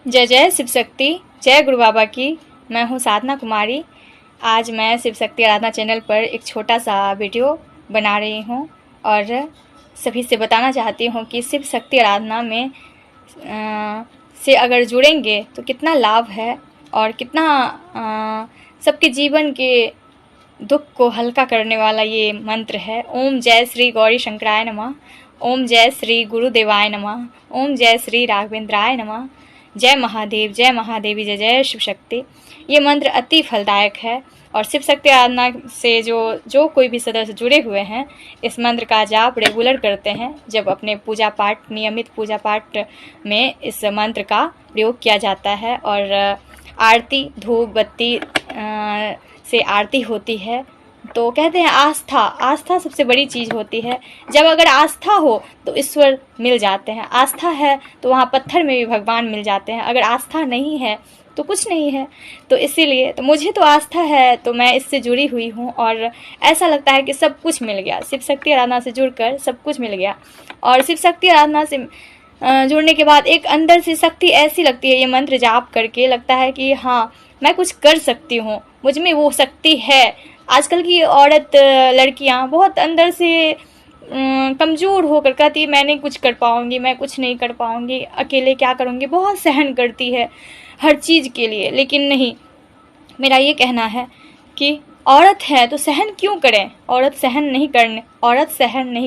जय जय शिव शक्ति, जय गुरु बाबा की। मैं हूँ साधना कुमारी। आज मैं शिव शक्ति आराधना चैनल पर एक छोटा सा वीडियो बना रही हूँ और सभी से बताना चाहती हूँ कि शिव शक्ति आराधना में से अगर जुड़ेंगे तो कितना लाभ है और कितना सबके जीवन के दुख को हल्का करने वाला ये मंत्र है। ओम जय श्री गौरी शंकराय नमः, ओम जय श्री गुरुदेवाय नमः, ओम जय श्री राघवेंद्राय नमः, जय महादेव, जय महादेवी, जय जय शिव शक्ति। ये मंत्र अति फलदायक है और शिव शक्ति आराधना से जो कोई भी सदस्य जुड़े हुए हैं इस मंत्र का जाप रेगुलर करते हैं, जब अपने पूजा पाठ, नियमित पूजा पाठ में इस मंत्र का प्रयोग किया जाता है और आरती, धूप बत्ती से आरती होती है तो कहते हैं आस्था सबसे बड़ी चीज़ होती है। जब अगर आस्था हो तो ईश्वर मिल जाते हैं, आस्था है तो वहाँ पत्थर में भी भगवान मिल जाते हैं। अगर आस्था नहीं है तो कुछ नहीं है। तो इसीलिए तो मुझे तो आस्था है तो मैं इससे जुड़ी हुई हूँ और ऐसा लगता है कि सब कुछ मिल गया। शिव शक्ति आराधना से जुड़कर सब कुछ मिल गया और शिव शक्ति आराधना से जुड़ने के बाद एक अंदर से शक्ति ऐसी लगती है, ये मंत्र जाप करके लगता है कि हाँ मैं कुछ कर सकती हूँ, मुझ में वो शक्ति है। आजकल की औरत लड़कियां बहुत अंदर से कमज़ोर होकर कहती है मैं नहीं कुछ कर पाऊँगी, मैं कुछ नहीं कर पाऊँगी, अकेले क्या करूँगी, बहुत सहन करती है हर चीज़ के लिए। लेकिन नहीं, मेरा ये कहना है कि औरत है तो सहन क्यों करें। औरत सहन नहीं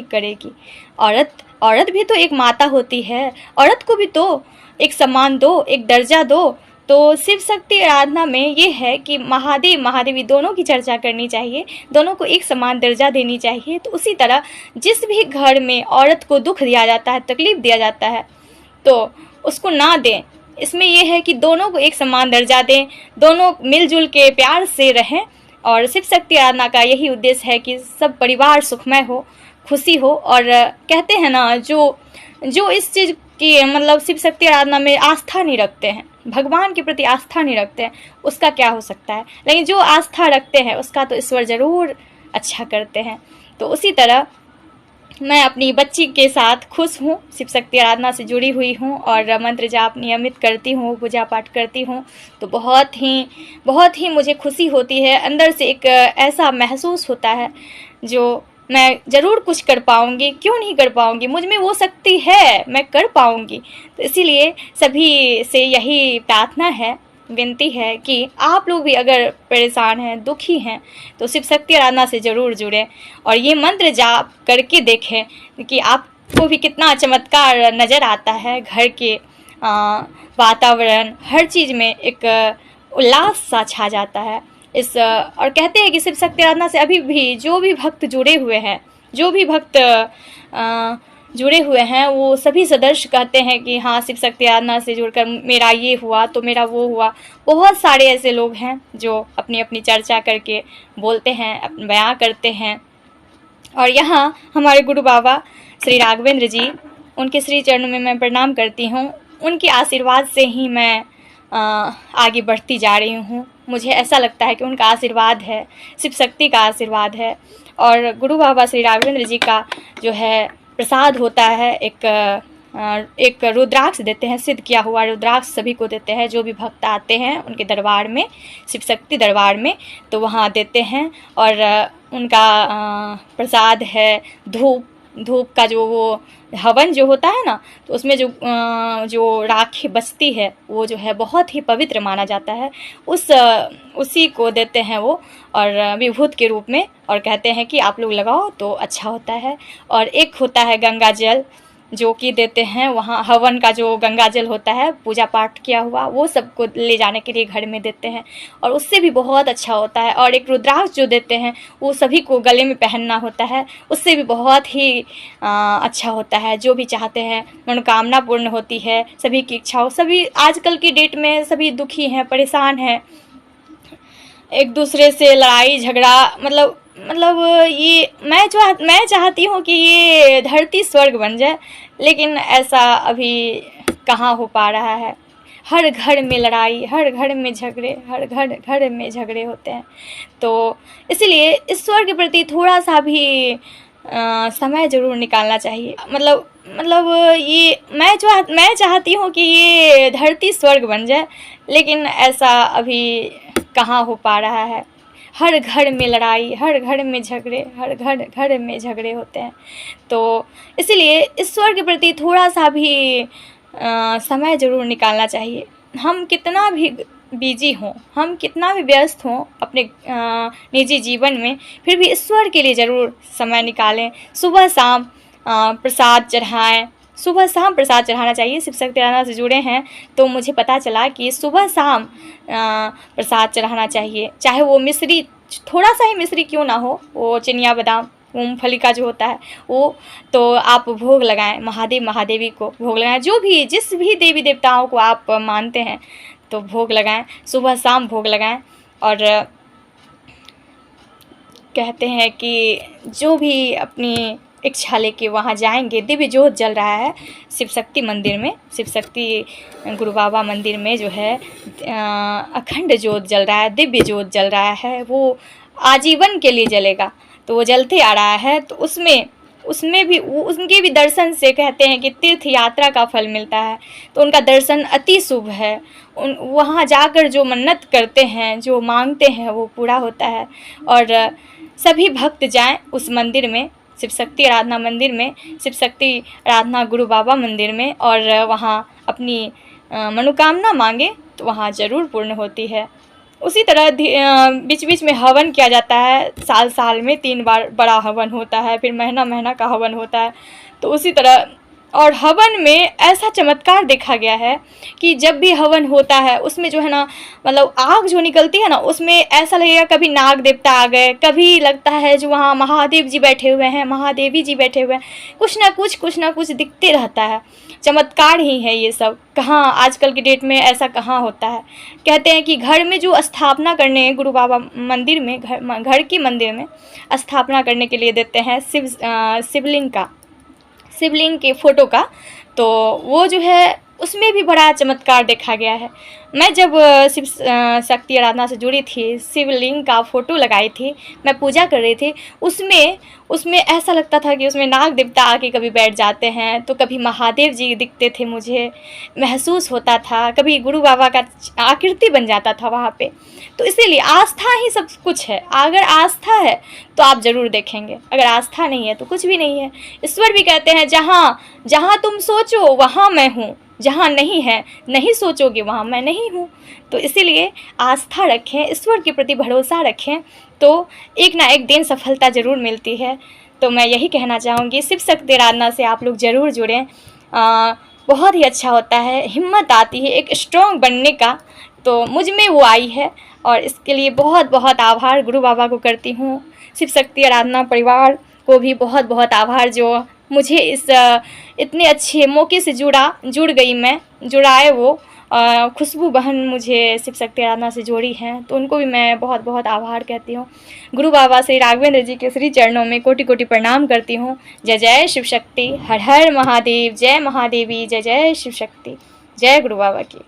करेगी। औरत भी तो एक माता होती है, औरत को भी तो एक सम्मान दो, एक दर्जा दो। तो शिव शक्ति आराधना में ये है कि महादेव महादेवी दोनों की चर्चा करनी चाहिए, दोनों को एक समान दर्जा देनी चाहिए। तो उसी तरह जिस भी घर में औरत को दुख दिया जाता है, तकलीफ दिया जाता है तो उसको ना दें। इसमें यह है कि दोनों को एक समान दर्जा दें, दोनों मिलजुल के प्यार से रहें। और शिव शक्ति आराधना का यही उद्देश्य है कि सब परिवार सुखमय हो, खुशी हो। और कहते हैं ना, जो इस चीज़ की मतलब शिव शक्ति आराधना में आस्था नहीं रखते हैं, भगवान के प्रति आस्था नहीं रखते हैं, उसका क्या हो सकता है। लेकिन जो आस्था रखते हैं उसका तो ईश्वर ज़रूर अच्छा करते हैं। तो उसी तरह मैं अपनी बच्ची के साथ खुश हूँ, शिव शक्ति आराधना से जुड़ी हुई हूँ और मंत्र जाप नियमित करती हूँ, पूजा पाठ करती हूँ। तो बहुत ही मुझे खुशी होती है, अंदर से एक ऐसा महसूस होता है जो मैं ज़रूर कुछ कर पाऊँगी, क्यों नहीं कर पाऊँगी, मुझ में वो शक्ति है, मैं कर पाऊँगी। तो इसीलिए सभी से यही प्रार्थना है, विनती है कि आप लोग भी अगर परेशान हैं, दुखी हैं तो शिव शक्ति आराधना से ज़रूर जुड़ें और ये मंत्र जाप करके देखें कि आपको भी कितना चमत्कार नज़र आता है। घर के वातावरण, हर चीज़ में एक उल्लास सा छा जाता है। और कहते हैं कि शिव शक्ति आराधना से अभी भी जो भी भक्त जुड़े हुए हैं वो सभी सदस्य कहते हैं कि हाँ शिव शक्ति आराधना से जुड़कर मेरा ये हुआ तो मेरा वो हुआ। बहुत सारे ऐसे लोग हैं जो अपनी अपनी चर्चा करके बोलते हैं, बयां करते हैं। और यहाँ हमारे गुरु बाबा श्री राघवेंद्र जी, उनके श्री चरणों में मैं प्रणाम करती हूँ। उनके आशीर्वाद से ही मैं आगे बढ़ती जा रही हूँ। मुझे ऐसा लगता है कि उनका आशीर्वाद है, शिव शक्ति का आशीर्वाद है। और गुरु बाबा श्री राघवेंद्र जी का जो है प्रसाद होता है, एक रुद्राक्ष देते हैं, सिद्ध किया हुआ रुद्राक्ष सभी को देते हैं। जो भी भक्त आते हैं उनके दरबार में, शिव शक्ति दरबार में, तो वहाँ देते हैं। और उनका प्रसाद है धूप का जो वो हवन जो होता है ना, तो उसमें जो राख बचती है वो जो है बहुत ही पवित्र माना जाता है। उसी को देते हैं वो, और विभूत के रूप में, और कहते हैं कि आप लोग लगाओ तो अच्छा होता है। और एक होता है गंगा जल जो कि देते हैं, वहाँ हवन का जो गंगा जल होता है पूजा पाठ किया हुआ, वो सबको ले जाने के लिए घर में देते हैं और उससे भी बहुत अच्छा होता है। और एक रुद्राक्ष जो देते हैं वो सभी को गले में पहनना होता है, उससे भी बहुत ही अच्छा होता है। जो भी चाहते हैं मनोकामना पूर्ण होती है, सभी की इच्छा हो। सभी आजकल की डेट में सभी दुखी हैं, परेशान हैं, एक दूसरे से लड़ाई झगड़ा, मतलब ये मैं चाहती हूँ कि ये धरती स्वर्ग बन जाए, लेकिन ऐसा अभी कहाँ हो पा रहा है। हर घर में लड़ाई, हर घर में झगड़े, हर घर में झगड़े होते हैं। तो इसलिए ईश्वर के प्रति थोड़ा सा भी समय ज़रूर निकालना चाहिए। मतलब ये मैं चाहती हूँ कि ये धरती स्वर्ग बन जाए, लेकिन ऐसा अभी कहाँ हो पा रहा है। हर घर में लड़ाई, हर घर में झगड़े, हर घर में झगड़े होते हैं। तो इसीलिए ईश्वर के प्रति थोड़ा-सा भी समय ज़रूर निकालना चाहिए। हम कितना भी बिज़ी हों, हम कितना भी व्यस्त हों अपने निजी जीवन में, फिर भी ईश्वर के लिए ज़रूर समय निकालें। सुबह-शाम प्रसाद चढ़ाएँ, सुबह-शाम प्रसाद चढ़ाना चाहिए। शिव शक्ति आराधना से जुड़े हैं तो मुझे पता चला कि सुबह-शाम प्रसाद चढ़ाना चाहिए। चाहे वो मिश्री, थोड़ा-सा ही मिश्री क्यों ना हो, वो चिनिया बादाम, मूँगफली का जो होता है वो, तो आप भोग लगाएँ, महादेव महादेवी को भोग लगाएँ। जो भी, जिस भी देवी देवताओं को आप मानते हैं तो भोग लगाएँ, सुबह शाम भोग लगाएँ। और कहते हैं कि जो भी अपनी इच्छा लेके वहाँ जाएंगे, दिव्य ज्योत जल रहा है शिव शक्ति मंदिर में, शिव शक्ति गुरु बाबा मंदिर में जो है अखंड ज्योत जल रहा है, दिव्य ज्योत जल रहा है, वो आजीवन के लिए जलेगा। तो वो जलते आ रहा है, तो उसमें भी उनके भी दर्शन से कहते हैं कि तीर्थ यात्रा का फल मिलता है। तो उनका दर्शन अति शुभ है। वहाँ जाकर जो मन्नत करते हैं, जो मांगते हैं, वो पूरा होता है। और सभी भक्त जाएं उस मंदिर में, शिव शक्ति आराधना मंदिर में, शिव शक्ति आराधना गुरु बाबा मंदिर में, और वहाँ अपनी मनोकामना मांगे तो वहाँ ज़रूर पूर्ण होती है। उसी तरह बीच बीच में हवन किया जाता है। साल में 3 बार बड़ा हवन होता है, फिर महीना का हवन होता है। तो उसी तरह, और हवन में ऐसा चमत्कार देखा गया है कि जब भी हवन होता है उसमें जो है ना, मतलब आग जो निकलती है ना, उसमें ऐसा लगेगा कभी नाग देवता आ गए, कभी लगता है जो वहाँ महादेव जी बैठे हुए हैं, महादेवी जी बैठे हुए हैं, कुछ ना कुछ दिखते रहता है। चमत्कार ही है ये सब। कहाँ आजकल की डेट में ऐसा कहाँ होता है। कहते हैं कि घर में जो स्थापना करने गुरु बाबा मंदिर में, घर की मंदिर में स्थापना करने के लिए देते हैं शिवलिंग के फ़ोटो का, तो वो जो है उसमें भी बड़ा चमत्कार देखा गया है। मैं जब शिव शक्ति आराधना से जुड़ी थी, शिवलिंग का फ़ोटो लगाई थी, मैं पूजा कर रही थी, उसमें ऐसा लगता था कि उसमें नाग देवता आके कभी बैठ जाते हैं, तो कभी महादेव जी दिखते थे, मुझे महसूस होता था, कभी गुरु बाबा का आकृति बन जाता था वहाँ पे। तो इसीलिए आस्था ही सब कुछ है। अगर आस्था है तो आप ज़रूर देखेंगे, अगर आस्था नहीं है तो कुछ भी नहीं है। ईश्वर भी कहते हैं जहाँ तुम सोचो वहाँ मैं हूँ, जहाँ नहीं सोचोगे वहाँ मैं नहीं हूँ। तो इसीलिए आस्था रखें, ईश्वर के प्रति भरोसा रखें, तो एक ना एक दिन सफलता ज़रूर मिलती है। तो मैं यही कहना चाहूँगी, शिव शक्ति आराधना से आप लोग ज़रूर जुड़ें। बहुत ही अच्छा होता है, हिम्मत आती है एक स्ट्रॉन्ग बनने का, तो मुझ में वो आई है। और इसके लिए बहुत बहुत आभार गुरु बाबा को करती हूँ। शिव शक्ति आराधना परिवार को भी बहुत बहुत आभार, जो मुझे इस इतने अच्छे मौके से जुड़ाए वो खुशबू बहन मुझे शिव शक्ति आराधना से जोड़ी हैं, तो उनको भी मैं बहुत बहुत आभार कहती हूँ। गुरु बाबा श्री राघवेंद्र जी के श्री चरणों में कोटि कोटि प्रणाम करती हूँ। जय जय शिव शक्ति, हर हर महादेव, जय महादेवी, जय जय शिव शक्ति, जय गुरु बाबा की।